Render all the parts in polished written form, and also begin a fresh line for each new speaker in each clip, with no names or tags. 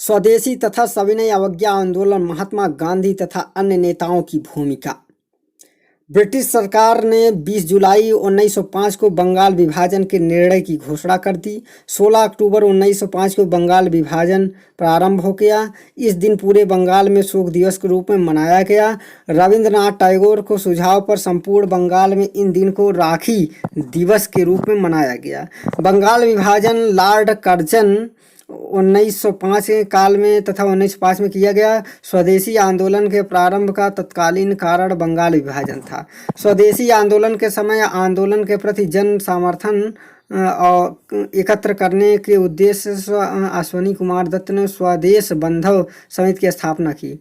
स्वदेशी तथा सविनय अवज्ञा आंदोलन, महात्मा गांधी तथा अन्य नेताओं की भूमिका। ब्रिटिश सरकार ने 20 जुलाई 1905 को बंगाल विभाजन के निर्णय की घोषणा कर दी। 16 अक्टूबर 1905 को बंगाल विभाजन प्रारंभ हो गया। इस दिन पूरे बंगाल में शोक दिवस के रूप में मनाया गया। रविंद्रनाथ टैगोर को सुझाव पर संपूर्ण बंगाल में इन दिन को राखी दिवस के रूप में मनाया गया। बंगाल विभाजन लॉर्ड कर्जन 1905 के काल में तथा 1905 में किया गया। स्वदेशी आंदोलन के प्रारंभ का तत्कालीन कारण बंगाल विभाजन था। स्वदेशी आंदोलन के समय आंदोलन के प्रति जन समर्थन एकत्र करने के उद्देश्य से अश्विनी कुमार दत्त ने स्वदेश बांधव समिति की स्थापना की।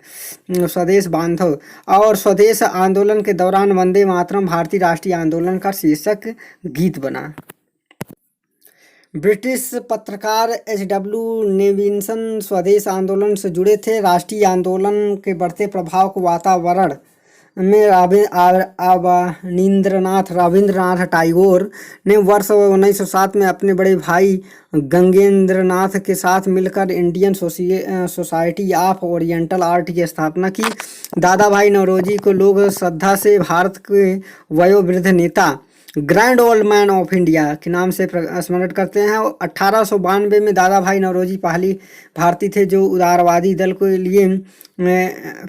स्वदेश बांधव और स्वदेश आंदोलन के दौरान वंदे मातरम भारतीय राष्ट्रीय आंदोलन का शीर्षक गीत बना। ब्रिटिश पत्रकार एच.डब्ल्यू. नेविल्सन स्वदेश आंदोलन से जुड़े थे। राष्ट्रीय आंदोलन के बढ़ते प्रभाव को वातावरण में रविंद्रनाथ टैगोर ने वर्ष 1907 में अपने बड़े भाई गंगेंद्रनाथ के साथ मिलकर Indian society of oriental art की स्थापना की। दादा भाई नौरोजी को लोग श्रद्धा से भारत के वयोवृद्ध नेता grand old man of India के नाम से स्मरण करते हैं। 1892 में दादा भाई नौरोजी पहली भारतीय थे जो उदारवादी दल के लिए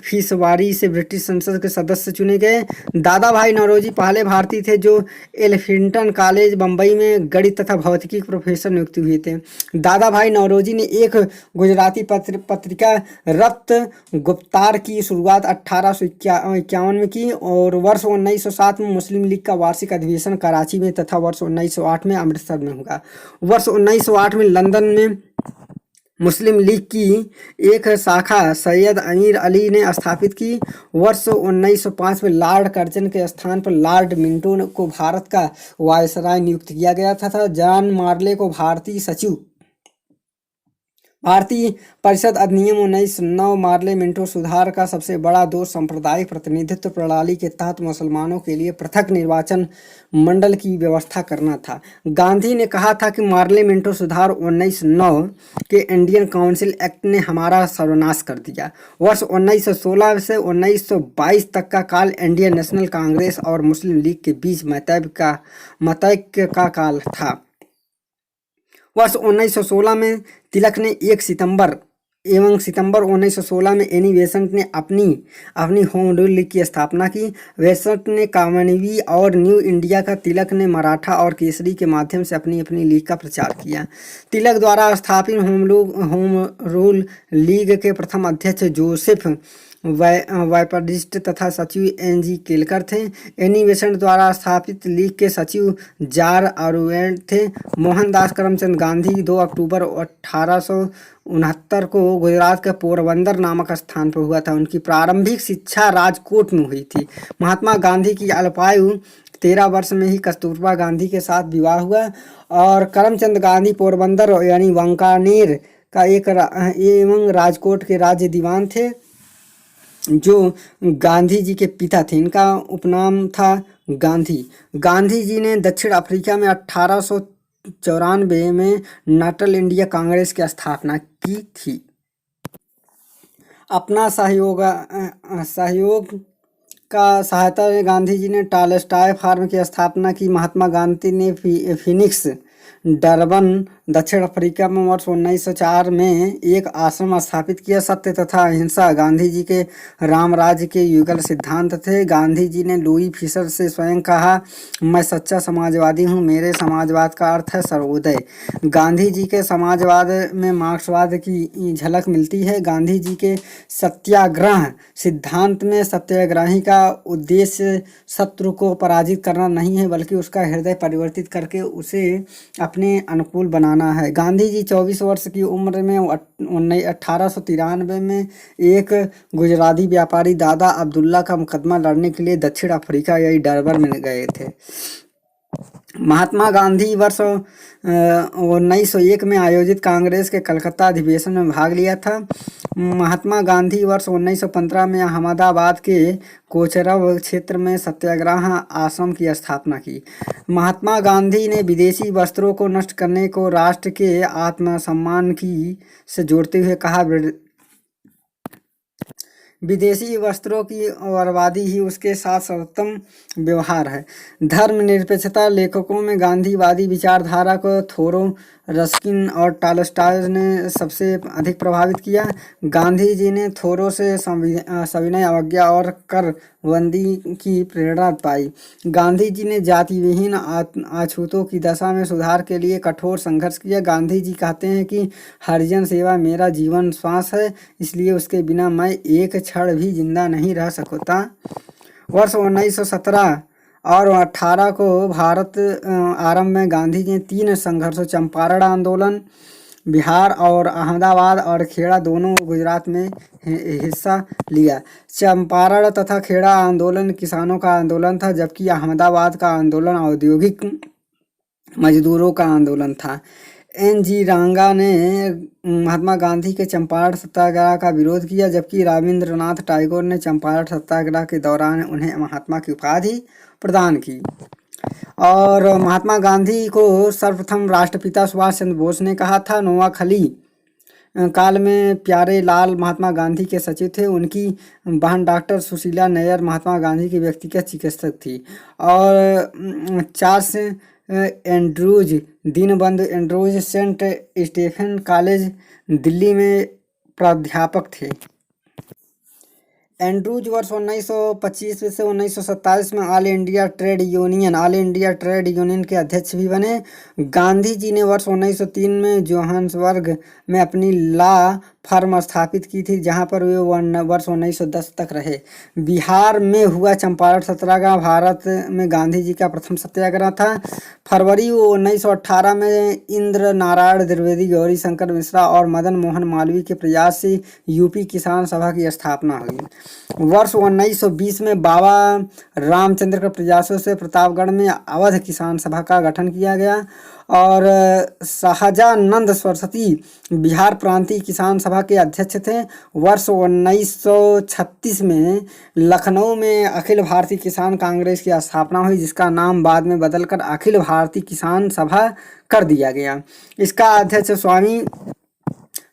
फीसवारी से ब्रिटिश संसद के सदस्य चुने गए। दादा भाई नौरोजी पहले भारतीय थे जो एल्फिंटन कॉलेज बम्बई में गणित तथा भौतिकी के प्रोफेसर नियुक्त हुए थे। दादा भाई नौरोजी ने एक गुजराती पत्रिका रक्त गुप्तार की शुरुआत 1851 में की और वर्ष 1907 में मुस्लिम लीग का वार्षिक अधिवेशन कराची में तथा वर्ष 1908 में अमृतसर में होगा। वर्ष 1908 में लंदन में मुस्लिम लीग की एक शाखा सैयद अमीर अली ने स्थापित की। वर्ष 1905 में लॉर्ड कर्जन के स्थान पर लॉर्ड मिंटो को भारत का वायसराय नियुक्त किया गया तथा जॉन मार्ले को भारतीय परिषद अधिनियम 1909 मार्ले मिंटो सुधार का सबसे बड़ा दोष सांप्रदायिक प्रतिनिधित्व प्रणाली के तहत मुसलमानों के लिए पृथक निर्वाचन मंडल की व्यवस्था करना था। गांधी ने कहा था कि मार्ले मिंटो सुधार 1909 के इंडियन काउंसिल एक्ट ने हमारा सर्वनाश कर दिया। वर्ष 1916 से 1922 तक का काल इंडियन नेशनल कांग्रेस और मुस्लिम लीग के बीच मतैक्य का काल था। वर्ष 1916 में तिलक ने 1 सितंबर 1916 में एनी बेसेंट ने अपनी होम रूल लीग की स्थापना की। बेसेंट ने कॉमनवेल्थ और न्यू इंडिया का, तिलक ने मराठा और केसरी के माध्यम से अपनी लीग का प्रचार किया। तिलक द्वारा स्थापित होम रूल लीग के प्रथम अध्यक्ष जोसेफ वाइपर्डिस्ट तथा सचिव N.G. केलकर थे। एनी बेसेंट द्वारा स्थापित लीग के सचिव जार आरुएट थे। मोहनदास करमचंद गांधी 2 अक्टूबर 1869 को गुजरात के पोरबंदर नामक स्थान पर हुआ था। उनकी प्रारंभिक शिक्षा राजकोट में हुई थी। महात्मा गांधी की अल्पायु 13 वर्ष में ही कस्तूरबा गांधी के साथ विवाह हुआ और करमचंद गांधी पोरबंदर यानी वांकानेर का एवं राजकोट के राज्य दीवान थे जो गांधी जी के पिता थे। इनका उपनाम था गांधी। गांधी जी ने दक्षिण अफ्रीका में 1894 में नेशनल इंडिया कांग्रेस की स्थापना की थी। अपना सहयोग का सहायता में गांधी जी ने टॉलस्टॉय फार्म की स्थापना की। महात्मा गांधी ने फिनिक्स डरबन दक्षिण अफ्रीका में वर्ष 1904 में एक आश्रम स्थापित किया। सत्य तथा अहिंसा गांधी जी के रामराज्य के युगल सिद्धांत थे। गांधी जी ने लुई फिशर से स्वयं कहा, मैं सच्चा समाजवादी हूँ, मेरे समाजवाद का अर्थ है सर्वोदय। गांधी जी के समाजवाद में मार्क्सवाद की झलक मिलती है। गांधी जी के सत्याग्रह सिद्धांत में सत्याग्रही का उद्देश्य शत्रु को पराजित करना नहीं है बल्कि उसका हृदय परिवर्तित करके उसे अपने अनुकूल बनाना है। गांधी जी 24 वर्ष की उम्र में 1893 में एक गुजराती व्यापारी दादा अब्दुल्ला का मुकदमा लड़ने के लिए दक्षिण अफ्रीका यानी डरबन में गए थे। महात्मा गांधी वर्ष 1901 में आयोजित कांग्रेस के कलकत्ता अधिवेशन में भाग लिया था। महात्मा गांधी वर्ष 1915 में अहमदाबाद के कोचरब क्षेत्र में सत्याग्रह आश्रम की स्थापना की। महात्मा गांधी ने विदेशी वस्त्रों को नष्ट करने को राष्ट्र के आत्मसम्मान की से जोड़ते हुए कहा, विदेशी वस्त्रों की बर्बादी ही उसके साथ सर्वोत्तम व्यवहार है। धर्मनिरपेक्षता लेखकों में गांधीवादी विचारधारा को थोरो, रस्किन और टॉलस्टॉय ने सबसे अधिक प्रभावित किया। गांधी जी ने थोरो से सविनय अवज्ञा और करबंदी की प्रेरणा पाई। गांधी जी ने जाति विहीन अछूतों की दशा में सुधार के लिए कठोर संघर्ष किया। गांधी जी कहते हैं कि हरिजन सेवा मेरा जीवन श्वास है, इसलिए उसके बिना मैं एक क्षण भी जिंदा नहीं रह सकता। वर्ष 1917 और 18 को भारत आरंभ में गांधी जी ने 3 संघर्षों, चंपारण आंदोलन बिहार और अहमदाबाद और खेड़ा दोनों गुजरात में हिस्सा लिया। चंपारण तथा खेड़ा आंदोलन किसानों का आंदोलन था, जबकि अहमदाबाद का आंदोलन औद्योगिक मजदूरों का आंदोलन था। N.G. रंगा ने महात्मा गांधी के चंपारण सत्याग्रह का विरोध किया, जबकि रविंद्रनाथ टैगोर ने चंपारण सत्याग्रह के दौरान उन्हें महात्मा की उपाधि प्रदान की। और महात्मा गांधी को सर्वप्रथम राष्ट्रपिता सुभाष चंद्र बोस ने कहा था। नोआखली काल में प्यारे लाल महात्मा गांधी के सचिव थे। उनकी बहन डॉक्टर सुशीला नैयर महात्मा गांधी की व्यक्तिगत चिकित्सक थी। और Charles Andrews, Deenbandhu Andrews Saint Stephen college Delhi में प्राध्यापक थे। एंड्रूज वर्ष 1925 से 1927 में ऑल इंडिया ट्रेड यूनियन के अध्यक्ष भी बने। गांधी जी ने वर्ष 1903 में जोहान्सबर्ग में अपनी लॉ फर्म स्थापित की थी, जहां पर वे वर्ष 1910 तक रहे। बिहार में हुआ चंपारण सत्याग्रह भारत में गांधी जी का प्रथम सत्याग्रह था। फरवरी 1918 में इंद्र नारायण द्विवेदी, गौरी शंकर मिश्रा और मदन मोहन मालवीय के प्रयास से यूपी किसान सभा की स्थापना हुई। वर्ष 1920 में बाबा रामचंद्र के प्रयासों से प्रतापगढ़ में अवध किसान सभा का गठन किया गया। और सहजानंद सरस्वती बिहार प्रांतीय किसान सभा के अध्यक्ष थे। वर्ष 1936 में लखनऊ में अखिल भारतीय किसान कांग्रेस की स्थापना हुई, जिसका नाम बाद में बदलकर अखिल भारतीय किसान सभा कर दिया गया। इसका अध्यक्ष स्वामी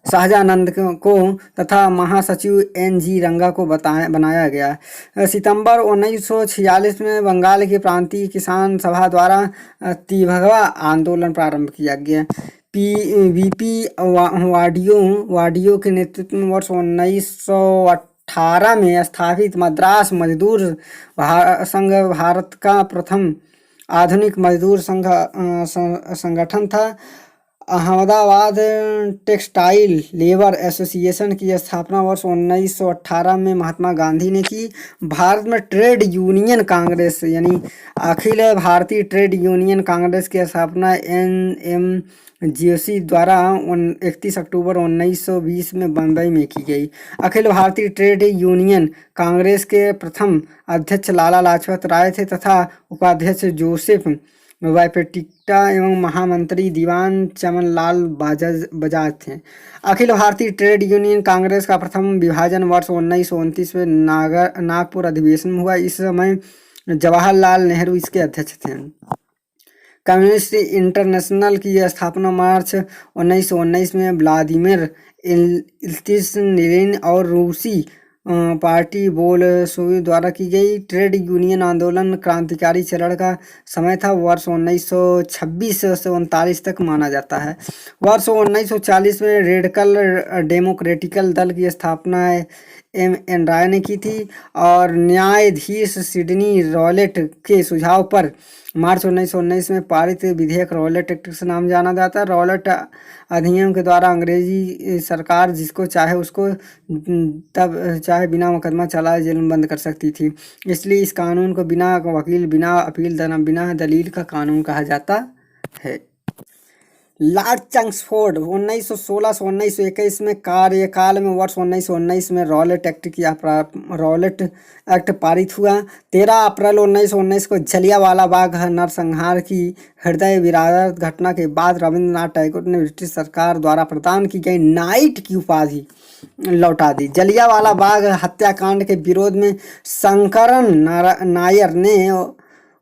सहजानंद को तथा महासचिव N.G. रंगा को बनाया गया। सितंबर 1946 में बंगाल की प्रांतीय किसान सभा द्वारा तिभगवा आंदोलन प्रारंभ किया गया। VP वाडियो के नेतृत्व में वर्ष 1918 में स्थापित मद्रास मजदूर संघ भारत का प्रथम आधुनिक मजदूर संगठन था। अहमदाबाद टेक्सटाइल लेबर एसोसिएशन की स्थापना वर्ष 1918 में महात्मा गांधी ने की। भारत में ट्रेड यूनियन कांग्रेस यानी अखिल भारतीय ट्रेड यूनियन कांग्रेस की स्थापना NM जोशी द्वारा 31 अक्टूबर 1920 में बम्बई में की गई। अखिल भारतीय ट्रेड यूनियन कांग्रेस के प्रथम अध्यक्ष लाला लाजपत राय थे तथा उपाध्यक्ष जोसेफ वाइपेटिक्टा एवं महामंत्री दीवान चमनलाल बजाज थे। अखिल भारतीय ट्रेड यूनियन कांग्रेस का प्रथम विभाजन वर्ष 1929 में नागपुर अधिवेशन में हुआ। इस समय जवाहरलाल नेहरू इसके अध्यक्ष थे। कम्युनिस्ट इंटरनेशनल की स्थापना मार्च 1919 में व्लादिमीर इल्तुतमिश लेनिन और रूसी पार्टी बोल्शेविक द्वारा की गई। ट्रेड यूनियन आंदोलन क्रांतिकारी चरण का समय था। वर्ष 1926 से 1939 तक माना जाता है। वर्ष 1940 में रेडिकल डेमोक्रेटिकल दल की स्थापना M.N. राय ने की थी और न्यायाधीश सिडनी रॉलेट के सुझाव पर मार्च 1919 में पारित विधेयक रॉलेट एक्ट से नाम जाना जाता है। रॉलेट अधिनियम के द्वारा अंग्रेजी सरकार जिसको चाहे उसको तब चाहे बिना मुकदमा चलाए जेल में बंद कर सकती थी। इसलिए इस कानून को बिना वकील, बिना अपील, बिना दलील का कानून कहा जाता है। लॉर्ड चैम्सफोर्ड 1916 से 1921 में कार्यकाल में वर्ष 1919 में रॉलेट एक्ट पारित हुआ। 13 अप्रैल 1919 को जलियांवाला बाग नरसंहार की हृदय विदारक घटना के बाद रविंद्रनाथ टैगोर ने ब्रिटिश सरकार द्वारा प्रदान की गई नाइट की उपाधि लौटा दी। जलियांवाला बाग हत्याकांड के विरोध में शंकरन नायर ने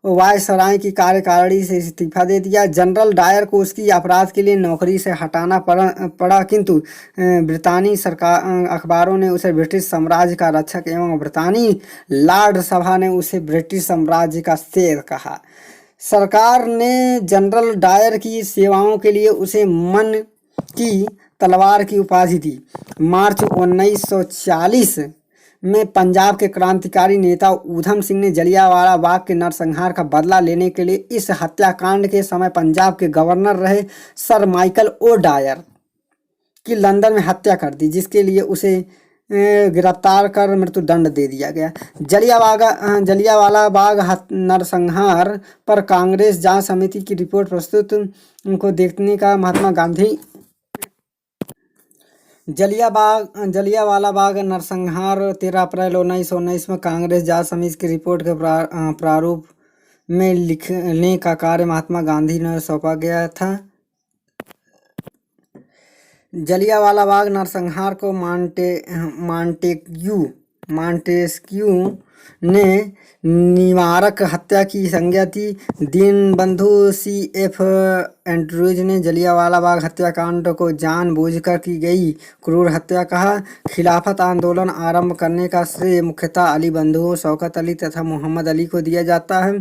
वायसराय की कार्यकारिणी से इस्तीफा दे दिया। जनरल डायर को उसकी अपराध के लिए नौकरी से हटाना पड़ा किंतु ब्रितानी सरकार अखबारों ने उसे ब्रिटिश साम्राज्य का रक्षक एवं ब्रितानी लॉर्ड सभा ने उसे ब्रिटिश साम्राज्य का शेर कहा। सरकार ने जनरल डायर की सेवाओं के लिए उसे मन की तलवार की उपाधि दी। मार्च 1940 में पंजाब के क्रांतिकारी नेता ऊधम सिंह ने जलियांवाला बाग के नरसंहार का बदला लेने के लिए इस हत्याकांड के समय पंजाब के गवर्नर रहे सर माइकल ओ डायर की लंदन में हत्या कर दी, जिसके लिए उसे गिरफ्तार कर मृत्युदंड दे दिया गया। जलियांवाला बाग नरसंहार पर कांग्रेस जांच समिति की रिपोर्ट प्रस्तुत को देखने का महात्मा गांधी जलियांवाला बाग नरसंहार 13 अप्रैल 1919 में कांग्रेस जांच समिति की रिपोर्ट के प्रारूप में लिखने का कार्य महात्मा गांधी ने सौंपा गया था। जलियांवाला बाग नरसंहार को मॉन्टेस्क्यू ने निवारक हत्या की संज्ञा थी। दीनबंधु C.F. एंड्रूज ने जलियांवाला बाग हत्याकांड को जानबूझकर की गई क्रूर हत्या कहा। खिलाफत आंदोलन आरंभ करने का श्रेय मुख्यतः अली बंधुओं शौकत अली तथा मोहम्मद अली को दिया जाता है।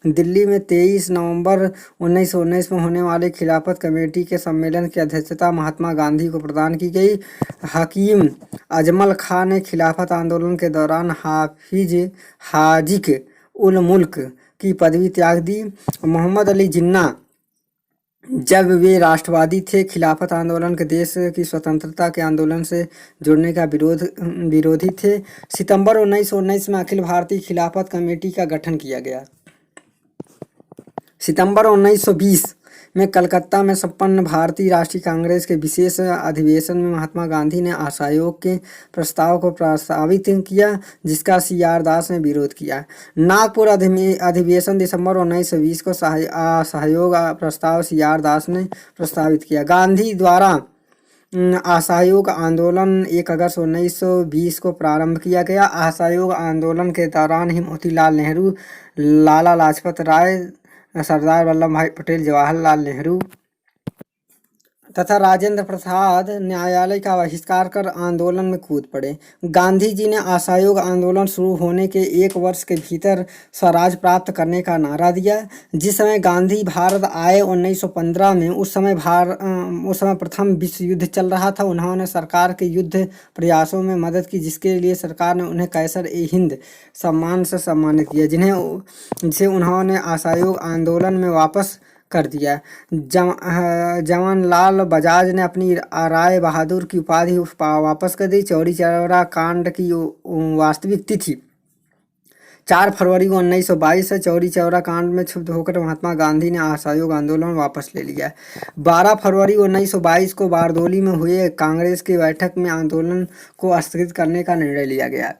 दिल्ली में 23 नवंबर 1919 में होने वाले खिलाफत कमेटी के सम्मेलन की अध्यक्षता महात्मा गांधी को प्रदान की गई। हकीम अजमल खां ने खिलाफत आंदोलन के दौरान हाजिक उल मुल्क की पदवी त्याग दी। मोहम्मद अली जिन्ना जब वे राष्ट्रवादी थे, खिलाफत आंदोलन के देश की स्वतंत्रता के आंदोलन से जुड़ने का विरोधी थे। सितंबर 1919 में अखिल भारतीय खिलाफत कमेटी का गठन किया गया। सितंबर 1920 में कलकत्ता में संपन्न भारतीय राष्ट्रीय कांग्रेस के विशेष अधिवेशन में महात्मा गांधी ने असहयोग के प्रस्ताव को प्रस्तावित किया, जिसका C.R. दास ने विरोध किया। नागपुर अधिवेशन दिसंबर 1920 को असहयोग प्रस्ताव C.R. दास ने प्रस्तावित किया। गांधी द्वारा असहयोग आंदोलन 1 अगस्त 1920 को प्रारंभ किया गया। असहयोग आंदोलन के दौरान ही मोतीलाल नेहरू, लाला लाजपत राय, सरदार वल्लभ भाई पटेल, जवाहरलाल नेहरू तथा राजेंद्र प्रसाद न्यायालय का बहिष्कार कर आंदोलन में कूद पड़े। गांधी जी ने असहयोग आंदोलन शुरू होने के 1 वर्ष के भीतर स्वराज प्राप्त करने का नारा दिया। जिस समय गांधी भारत आए 1915 में, उस समय प्रथम विश्व युद्ध चल रहा था। उन्होंने सरकार के युद्ध प्रयासों में मदद की, जिसके लिए सरकार ने उन्हें कैसर-ए-हिंद सम्मान से सम्मानित किया, जिसे उन्होंने असहयोग आंदोलन में वापस कर दिया। जमनलाल बजाज ने अपनी राय बहादुर की उपाधि वापस कर दी। चौरी चौरा कांड की वास्तविक तिथि 4 फरवरी 1922 है। चौरी चौरा कांड में क्षुब्ध होकर महात्मा गांधी ने असहयोग आंदोलन वापस ले लिया। 12 फरवरी 1922 को बारदोली में हुए कांग्रेस की बैठक में आंदोलन को स्थगित करने का निर्णय लिया गया।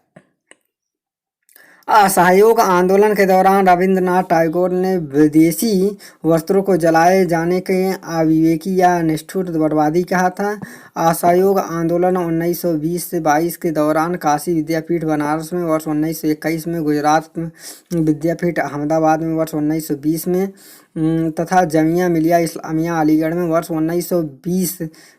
असहयोग आंदोलन के दौरान रविंद्रनाथ टैगोर ने विदेशी वस्त्रों को जलाए जाने के अविवेकी या निष्ठुर बर्बादी कहा था। असहयोग आंदोलन 1920 से 22 के दौरान काशी विद्यापीठ बनारस में वर्ष 1921 में, गुजरात विद्यापीठ अहमदाबाद में वर्ष 1920 में तथा जामिया मिलिया इस्लामिया अलीगढ़ में वर्ष 1920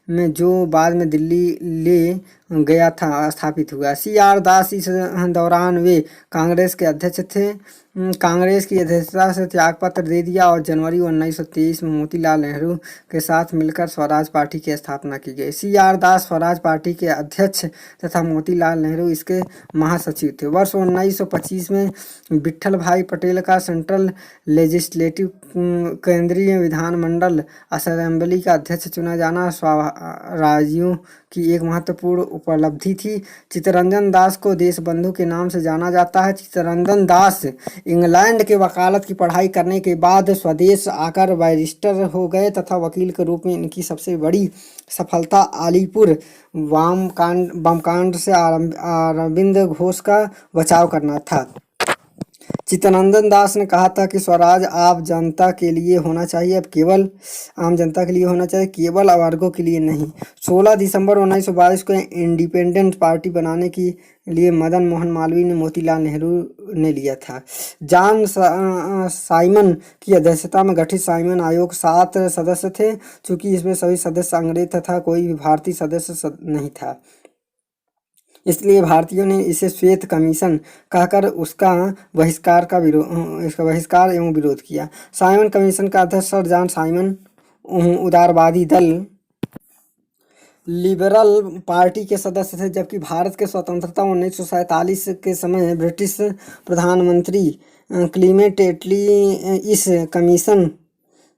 में, जो बाद में दिल्ली ले गया था, स्थापित हुआ। C.R. दास इस दौरान वे कांग्रेस के अध्यक्ष थे। कांग्रेस की अध्यक्षता से त्यागपत्र दे दिया और जनवरी 1923 में मोतीलाल नेहरू के साथ मिलकर स्वराज पार्टी की स्थापना की गई। C.R. दास स्वराज पार्टी के अध्यक्ष तथा मोतीलाल नेहरू इसके महासचिव थे। वर्ष 1925 में विट्ठल भाई पटेल का सेंट्रल लेजिस्लेटिव केंद्रीय विधानमंडल असेंबली का अध्यक्ष चुना जाना स्वराजियों की एक महत्वपूर्ण उपलब्धि थी। चित्तरंजन दास को देशबंधु के नाम से जाना जाता है। चित्तरंजन दास इंग्लैंड के वकालत की पढ़ाई करने के बाद स्वदेश आकर बैरिस्टर हो गए तथा वकील के रूप में इनकी सबसे बड़ी सफलता अलीपुर बम कांड से अरविंद घोष का बचाव करना था। चित्तरंजन दास ने कहा था कि स्वराज आम जनता के लिए होना चाहिए, अब केवल आम जनता के लिए होना चाहिए, केवल अवर्गों के लिए नहीं। 16 दिसंबर 1922 को इंडिपेंडेंट पार्टी बनाने के लिए मदन मोहन मालवीय ने मोतीलाल नेहरू ने लिया था। जॉन साइमन की अध्यक्षता में गठित साइमन आयोग 7 सदस्य थे। चूंकि इसमें सभी सदस्य अंग्रेज तथा कोई भी भारतीय सदस्य नहीं था, इसलिए भारतीयों ने इसे श्वेत कमीशन कहकर उसका बहिष्कार एवं विरोध किया। साइमन कमीशन का अध्यक्ष सर जॉन साइमन उदारवादी दल लिबरल पार्टी के सदस्य थे, जबकि भारत के स्वतंत्रता 1947 के समय ब्रिटिश प्रधानमंत्री क्लीमेंट एटली इस कमीशन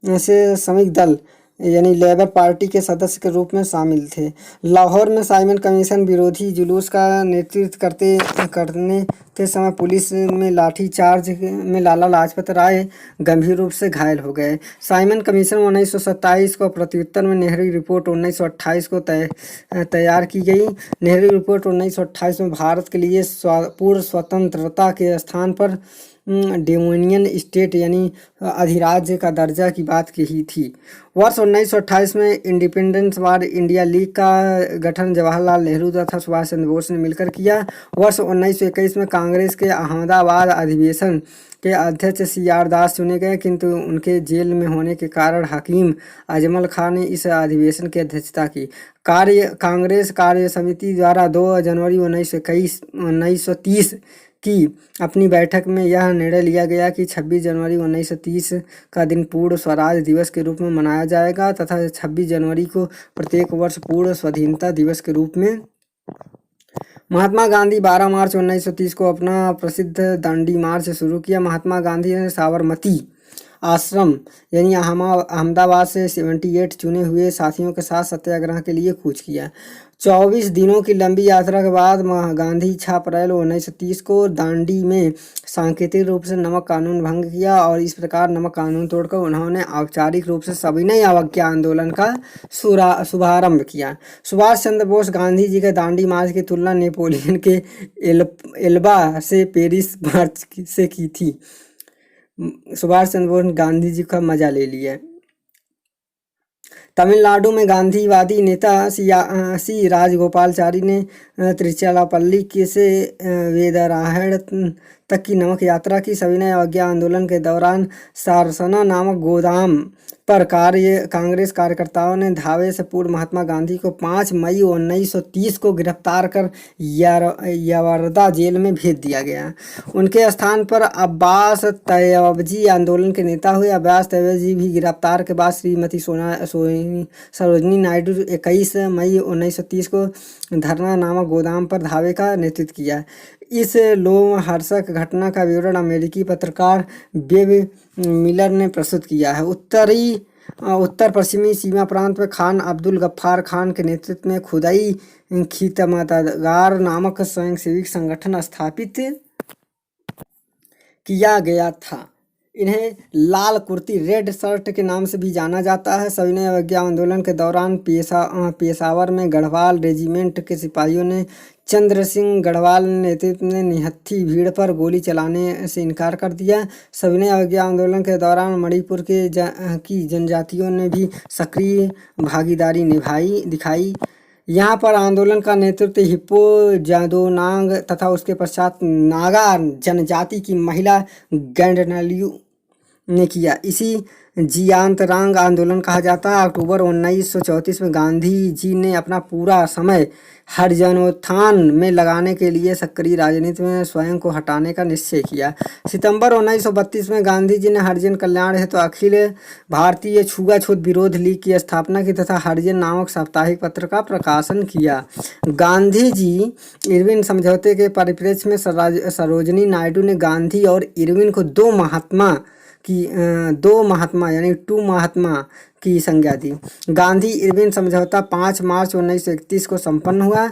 से श्रमिक दल यानी लेबर पार्टी के सदस्य के रूप में शामिल थे। लाहौर में साइमन कमीशन विरोधी जुलूस का नेतृत्व करने के समय पुलिस में लाठीचार्ज में लाला लाजपत राय गंभीर रूप से घायल हो गए। साइमन कमीशन 1927 को प्रत्युत्तर में नेहरू रिपोर्ट 1928 को तैयार की गई। नेहरू रिपोर्ट 1928 में भारत के लिए पूर्ण स्वतंत्रता के स्थान पर डोमिनियन स्टेट यानी अधिराज्य का दर्जा की बात कही थी। वर्ष 1928 में इंडिपेंडेंस वार इंडिया लीग का गठन जवाहरलाल नेहरू तथा सुभाष चंद्र बोस ने मिलकर किया। वर्ष 1921 में कांग्रेस के अहमदाबाद अधिवेशन के अध्यक्ष CR दास चुने गए, किंतु उनके जेल में होने के कारण हकीम अजमल खान ने इस अधिवेशन की अध्यक्षता की। कांग्रेस कार्य समिति द्वारा 2 जनवरी 1930 की अपनी बैठक में यह निर्णय लिया गया कि 26 जनवरी 1930 का दिन पूर्ण स्वराज दिवस के रूप में मनाया जाएगा तथा 26 जनवरी को प्रत्येक वर्ष पूर्ण स्वाधीनता दिवस के रूप में। महात्मा गांधी 12 मार्च 1930 को अपना प्रसिद्ध दांडी मार्च शुरू किया। महात्मा गांधी ने साबरमती आश्रम यानी अहमदाबाद से 78 चुने हुए साथियों के साथ सत्याग्रह के लिए कूच किया। 24 दिनों की लंबी यात्रा के बाद गांधी 6 अप्रैल 1930 को दांडी में सांकेतिक रूप से नमक कानून भंग किया और इस प्रकार नमक कानून तोड़कर उन्होंने औपचारिक रूप से सविनय अवज्ञा आंदोलन का शुभारंभ किया। सुभाष चंद्र बोस गांधी जी के दांडी मार्च की तुलना नेपोलियन के एल्बा से पेरिस मार्च से की थी। सुभाष चंद्र बोस ने गांधी जी का मजा ले लिया। तमिलनाडु में गांधीवादी नेता सी राजगोपालाचारी ने तिरुचिरापल्ली से वेदरायण तक की नमक यात्रा की। सविनय अवज्ञा आंदोलन के दौरान सारसना नामक गोदाम पर कांग्रेस कार्यकर्ताओं ने धावे से पूर्व महात्मा गांधी को 5 मई 1930 को गिरफ्तार कर यवरदा जेल में भेज दिया गया। उनके स्थान पर अब्बास तैयबजी आंदोलन के नेता हुए। अब्बास तैयबजी भी गिरफ्तार के बाद श्रीमती सरोजनी नायडू 21 मई 1930 को धरना नामक गोदाम पर धावे का नेतृत्व किया। इस लोमहर्षक घटना का विवरण अमेरिकी पत्रकार बेब मिलर ने प्रस्तुत किया है। उत्तर पश्चिमी सीमा प्रांत में खान अब्दुल गफ्फार खान के नेतृत्व में खुदाई खिदमतगार नामक स्वयंसेवी संगठन स्थापित किया गया था। इन्हें लाल कुर्ती रेड शर्ट के नाम से भी जाना जाता है। सविनय अवज्ञा आंदोलन के दौरान पेशावर में गढ़वाल रेजिमेंट के सिपाहियों ने चंद्र सिंह गढ़वाल नेतृत्व में निहत्थी भीड़ पर गोली चलाने से इनकार कर दिया। सविनय अवज्ञा आंदोलन के दौरान मणिपुर की जनजातियों ने भी सक्रिय भागीदारी दिखाई। यहाँ पर आंदोलन का नेतृत्व हिप्पो जादोनांग तथा उसके पश्चात नागा जनजाति की महिला गैंडनालियू ने किया। इसी जियांतरांग आंदोलन कहा जाता है। अक्टूबर 1934 में गांधी जी ने अपना पूरा समय हरिजनोत्थान में लगाने के लिए सक्रिय राजनीति में स्वयं को हटाने का निश्चय किया। सितंबर 1932 में गांधी जी ने हरिजन कल्याण हेतु अखिल भारतीय छुआछूत विरोध लीग की स्थापना की तथा हरिजन नामक साप्ताहिक पत्र का प्रकाशन किया। गांधी जी इरविन समझौते के परिप्रेक्ष्य में सरोजनी नायडू ने गांधी और इरविन को दो महात्मा यानी टू महात्मा की संज्ञा दी। गांधी इरविन समझौता 5 मार्च 1931 को संपन्न हुआ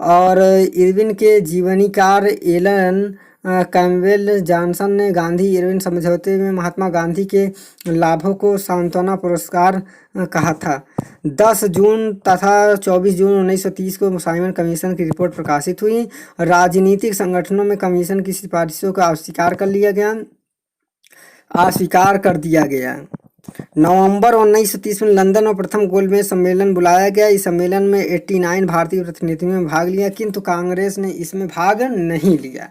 और इरविन के जीवनीकार एलन कैम्पबेल जॉनसन ने गांधी इरविन समझौते में महात्मा गांधी के लाभों को सांत्वना पुरस्कार कहा था। 10 जून तथा 24 जून 1930 को साइमन कमीशन की रिपोर्ट प्रकाशित हुई। राजनीतिक संगठनों में कमीशन की सिफारिशों का अस्वीकार कर दिया गया। नवंबर 1930 में लंदन में प्रथम गोलमेज सम्मेलन बुलाया गया। इस सम्मेलन में 89 भारतीय प्रतिनिधियों ने भाग लिया, किंतु कांग्रेस ने इसमें भाग नहीं लिया।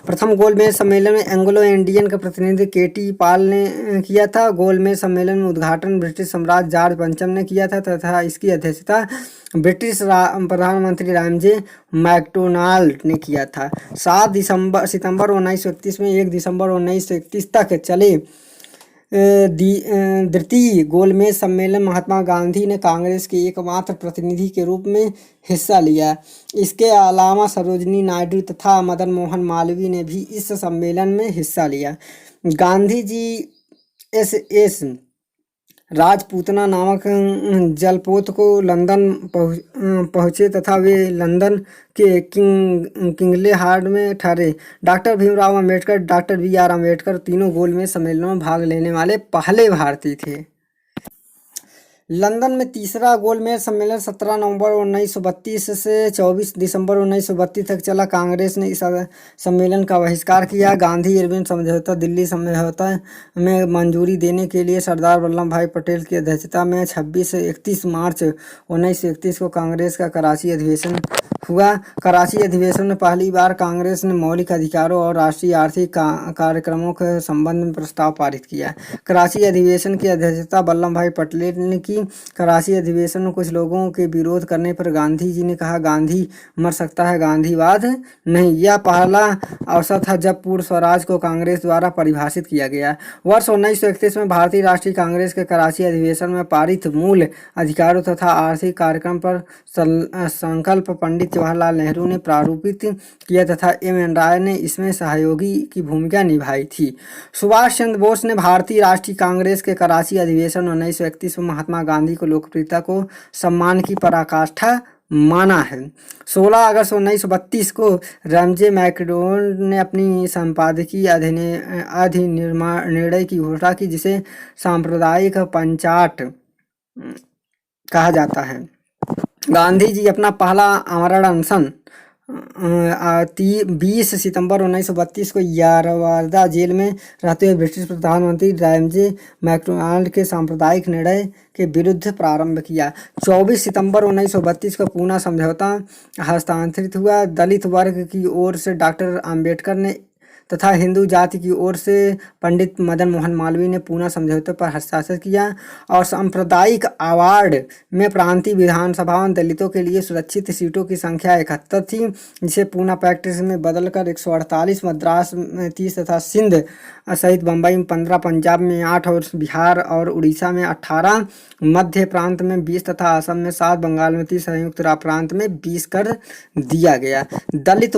प्रथम गोलमेज सम्मेलन में एंग्लो इंडियन का प्रतिनिधि केटी पाल ने किया था। गोलमेज सम्मेलन में उद्घाटन ब्रिटिश सम्राट जॉर्ज पंचम ने किया था तथा इसकी अध्यक्षता ब्रिटिश प्रधानमंत्री रामजे मैकडोनाल्ड ने किया था। 7 सितंबर 1931 में 1 दिसंबर 1931 तक चले द्वितीय गोलमेज सम्मेलन महात्मा गांधी ने कांग्रेस के एकमात्र प्रतिनिधि के रूप में हिस्सा लिया। इसके अलावा सरोजिनी नायडू तथा मदन मोहन मालवीय ने भी इस सम्मेलन में हिस्सा लिया। गांधी जी एस राजपूतना नामक जलपोत को लंदन पहुँचे तथा वे लंदन के किंगले हार्ड में ठहरे। Doctor Bhimrao Ambedkar, doctor BR Ambedkar तीनों गोलमेज सम्मेलनों में भाग लेने वाले पहले भारतीय थे। लंदन में तीसरा गोलमेज सम्मेलन 17 नवंबर 1932 से 24 दिसंबर 1932 तक चला। कांग्रेस ने इस सम्मेलन का बहिष्कार किया। गांधी इरविन समझौता दिल्ली समझौता में मंजूरी देने के लिए सरदार वल्लभ भाई पटेल की अध्यक्षता में 26 से 31 मार्च 1931 को कांग्रेस का कराची अधिवेशन हुआ। कराची अधिवेशन में पहली बार कांग्रेस ने मौलिक अधिकारों और राष्ट्रीय आर्थिक कार्यक्रमों के संबंध में प्रस्ताव पारित किया। कराची अधिवेशन की अध्यक्षता वल्लभ भाई पटेल ने की। कराची अधिवेशन में कुछ लोगों के विरोध करने पर गांधी जी ने कहा, गांधी मर सकता है, गांधीवाद नहीं। यह पहला अवसर था जब पूर्ण स्वराज को कांग्रेस द्वारा परिभाषित किया गया। वर्ष 1931 में भारतीय राष्ट्रीय कांग्रेस के कराची अधिवेशन में पारित मूल अधिकारों तथा आर्थिक कार्यक्रम पर संकल्प पंडित जवाहरलाल नेहरू ने प्रारूपित किया तथा M.N. राय ने इसमें सहयोगी की भूमिका निभाई थी। सुभाष चंद्र बोस ने भारतीय राष्ट्रीय कांग्रेस के कराची अधिवेशन 1931 में महात्मा गांधी को लोकप्रियता को सम्मान की पराकाष्ठा माना है। 16 अगस्त 1932 को रामजे मैकडोनाल्ड ने अपनी संपादकीय अधिनिर्माण निर्णय की घोषणा की, जिसे सांप्रदायिक पंचाट कहा जाता है। गांधी जी अपना पहला आमरण अनशन 20 सितंबर 1932 को यारवादा जेल में रहते हुए ब्रिटिश प्रधानमंत्री रामजे मैकडोनाल्ड के सांप्रदायिक निर्णय के विरुद्ध प्रारंभ किया। 24 सितंबर 1932 को पूना समझौता हस्ताक्षरित हुआ। दलित वर्ग की ओर से डॉक्टर अम्बेडकर ने तथा हिंदू जाति की ओर से पंडित मदन मोहन मालवीय ने पूना समझौते पर हस्ताक्षर किया और सांप्रदायिक अवार्ड में प्रांतीय विधानसभाओं दलितों के लिए सुरक्षित सीटों की संख्या 71 थी, जिसे पूना पैक्ट में बदलकर 148, मद्रास में 30 तथा सिंध सहित बम्बई में 15, पंजाब में 8 और बिहार और उड़ीसा में 18, मध्य प्रांत में 20 तथा असम में 7, बंगाल में 30, संयुक्त राज्य प्रांत में 20 कर दिया गया। दलित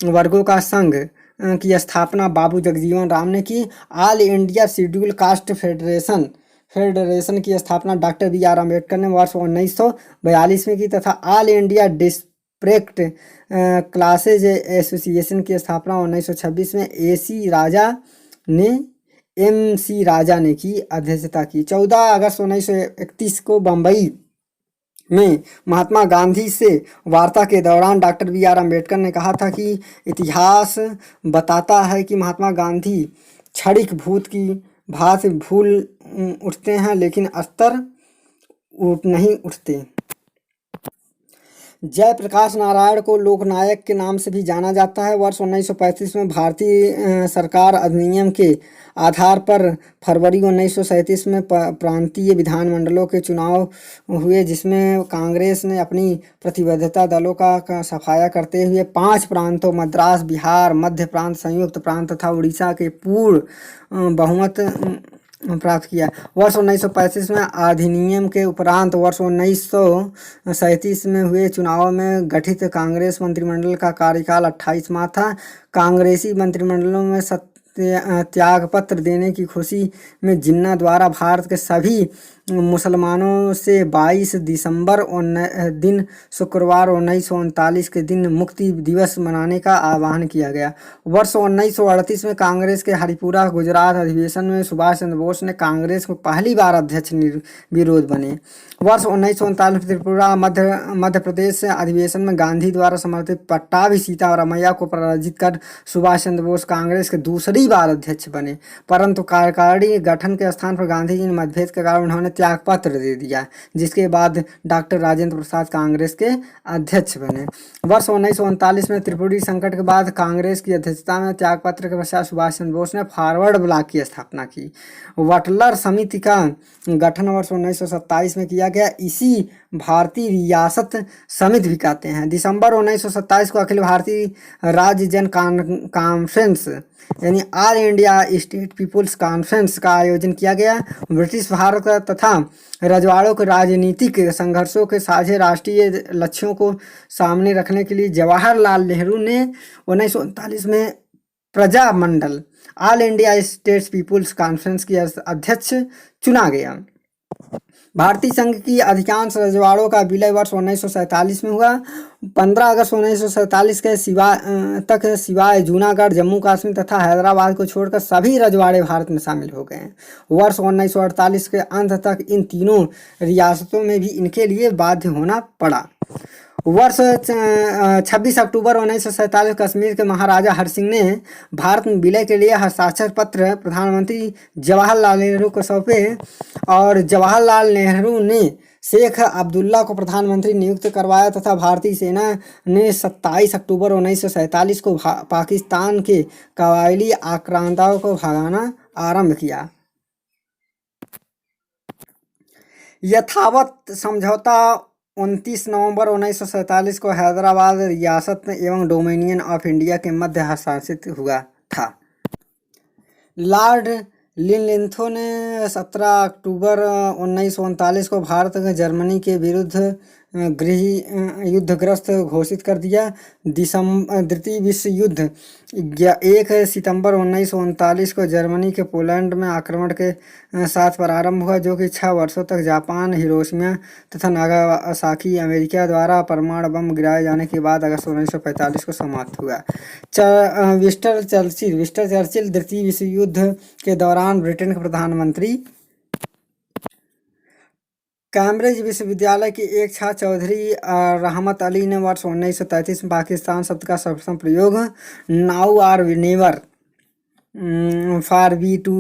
वर्गों का संघ की स्थापना बाबू जगजीवन राम ने की। All India schedule caste federation की स्थापना डॉक्टर BR अम्बेडकर ने वर्ष 1942 में की तथा ऑल इंडिया डिस्प्रेक्ट क्लासेज एसोसिएशन की स्थापना 1926 में MC राजा ने की अध्यक्षता की। 14 अगस्त 1931 को बम्बई में महात्मा गांधी से वार्ता के दौरान डॉक्टर BR अम्बेडकर ने कहा था कि इतिहास बताता है कि महात्मा गांधी क्षणिक भूत की भांति भूल उठते हैं, लेकिन अस्तर नहीं उठते। जयप्रकाश नारायण को लोकनायक के नाम से भी जाना जाता है। वर्ष 1935 में भारतीय सरकार अधिनियम के आधार पर फरवरी 1937 में प्रांतीय विधानमंडलों के चुनाव हुए, जिसमें कांग्रेस ने अपनी प्रतिबद्धता दलों का सफाया करते हुए 5 प्रांतों मद्रास, बिहार, मध्य प्रांत, संयुक्त प्रांत तथा उड़ीसा के पूर्ण बहुमत प्राप्त किया। वर्ष 1935 में अधिनियम के उपरांत वर्ष 1937 में हुए चुनाव में गठित कांग्रेस मंत्रिमंडल का कार्यकाल 28 माह था। कांग्रेसी मंत्रिमंडलों में त्यागपत्र देने की खुशी में जिन्ना द्वारा भारत के सभी मुसलमानों से 22 दिसंबर दिन शुक्रवार 1939 के दिन मुक्ति दिवस मनाने का आह्वान किया गया। वर्ष 1938 में कांग्रेस के हरिपुरा गुजरात अधिवेशन में सुभाष चंद्र बोस ने कांग्रेस को पहली बार अध्यक्ष विरोध बने। वर्ष 1939 में त्रिपुरा मध्य प्रदेश अधिवेशन में गांधी द्वारा समर्थित पट्टाभी सीतारामैया को पराजित कर सुभाष चंद्र बोस कांग्रेस के दूसरी बार अध्यक्ष बने, परंतु कार्यकारिणी गठन के स्थान पर गांधी जी ने मतभेद के कारण उन्होंने त्यागपत्र दे दिया, जिसके बाद डॉक्टर राजेंद्र प्रसाद कांग्रेस के अध्यक्ष बने। वर्ष 1939 में त्रिपुरी संकट के बाद कांग्रेस की अध्यक्षता में त्यागपत्र के पश्चात सुभाष चंद्र बोस ने फॉरवर्ड ब्लॉक की स्थापना की। वटलर समिति का गठन वर्ष 1927 में किया गया। इसी भारतीय रियासत समिति भी कहते हैं। दिसंबर 1927 को अखिल भारतीय राज्य जन कॉन्फ्रेंस यानी all India state people's conference का आयोजन किया गया। ब्रिटिश भारत तथा रजवाड़ों के राजनीतिक संघर्षों के साझे राष्ट्रीय लक्ष्यों को सामने रखने के लिए जवाहरलाल नेहरू ने 1939 में Prajamandal all India states people's conference की अध्यक्ष चुना गया। भारतीय संघ की अधिकांश रजवाड़ों का विलय वर्ष 1947 में हुआ। 15 अगस्त 1947 के सिवाय जूनागढ़, जम्मू कश्मीर तथा हैदराबाद को छोड़कर सभी रजवाड़े भारत में शामिल हो गए। वर्ष 1948 के अंत तक इन तीनों रियासतों में भी इनके लिए बाध्य होना पड़ा। वर्ष 26 अक्टूबर 1947 कश्मीर के महाराजा हरसिंह ने भारत में विलय के लिए हस्ताक्षर पत्र प्रधानमंत्री जवाहरलाल नेहरू को सौंपे और जवाहरलाल नेहरू ने शेख अब्दुल्ला को प्रधानमंत्री नियुक्त करवाया तथा भारतीय सेना ने 27 अक्टूबर 1947 को पाकिस्तान के कबायली आक्रांताओं को भगाना आरंभ किया। यथावत समझौता 29 नवंबर 1947 को हैदराबाद रियासत एवं डोमिनियन ऑफ इंडिया के मध्य हस्ताक्षरित हुआ था। लॉर्ड लिनलिथो ने 17 अक्टूबर 1939 को भारत को जर्मनी के विरुद्ध गृह युद्धग्रस्त घोषित कर दिया। द्वितीय विश्व युद्ध 1 सितंबर 1939 को जर्मनी के पोलैंड में आक्रमण के साथ प्रारंभ हुआ, जो कि 6 वर्षों तक जापान, हिरोशिमा तथा नागासाकी अमेरिका द्वारा परमाणु बम गिराए जाने के बाद अगस्त 1945 को समाप्त हुआ। विंस्टन चर्चिल द्वितीय विश्व युद्ध के दौरान ब्रिटेन के प्रधानमंत्री। कैम्ब्रिज विश्वविद्यालय के एक छात्र चौधरी रहमत अली ने वर्ष 1933 में पाकिस्तान शब्द का सर्वप्रथम प्रयोग now or never for we to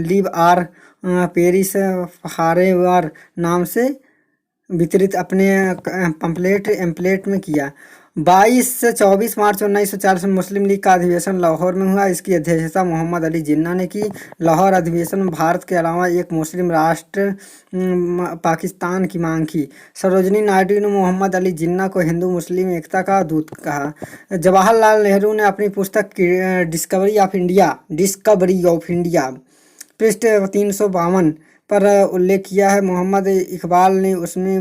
live or perish forever नाम से वितरित अपने एम्पलेट में किया। 22 से 24 मार्च 1940 में मुस्लिम लीग का अधिवेशन लाहौर में हुआ। इसकी अध्यक्षता मोहम्मद अली जिन्ना ने की। लाहौर अधिवेशन में भारत के अलावा एक मुस्लिम राष्ट्र पाकिस्तान की मांग की। सरोजनी नायडू ने मोहम्मद अली जिन्ना को हिंदू मुस्लिम एकता का दूत कहा। जवाहरलाल नेहरू ने अपनी पुस्तक डिस्कवरी ऑफ इंडिया पृष्ठ 352 पर उल्लेख किया है। मोहम्मद इकबाल ने उसमें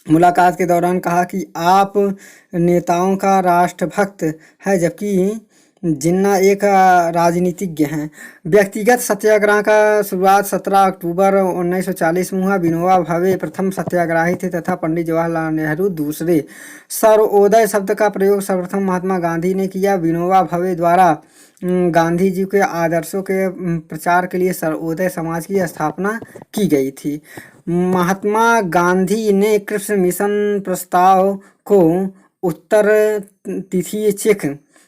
मुलाकात के दौरान कहा कि आप नेताओं का राष्ट्रभक्त है, जबकि जिन्ना एक राजनीतिज्ञ हैं। व्यक्तिगत सत्याग्रह का शुरुआत 17 अक्टूबर 1940 में हुआ। विनोबा भावे प्रथम सत्याग्रही थे तथा पंडित जवाहरलाल नेहरू दूसरे। सर्वोदय शब्द का प्रयोग सर्वप्रथम महात्मा गांधी ने किया। विनोबा भावे द्वारा गांधी जी के आदर्शों के प्रचार के लिए सर्वोदय समाज की स्थापना की गई थी। महात्मा गांधी ने कृष्ण मिशन प्रस्ताव को उत्तर तिथि चेक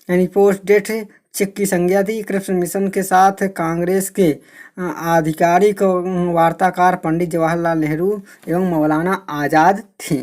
यानी पोस्ट डेट चेक की संज्ञा दी। कृष्ण मिशन के साथ कांग्रेस के आधिकारिक वार्ताकार पंडित जवाहरलाल नेहरू एवं मौलाना आज़ाद थे।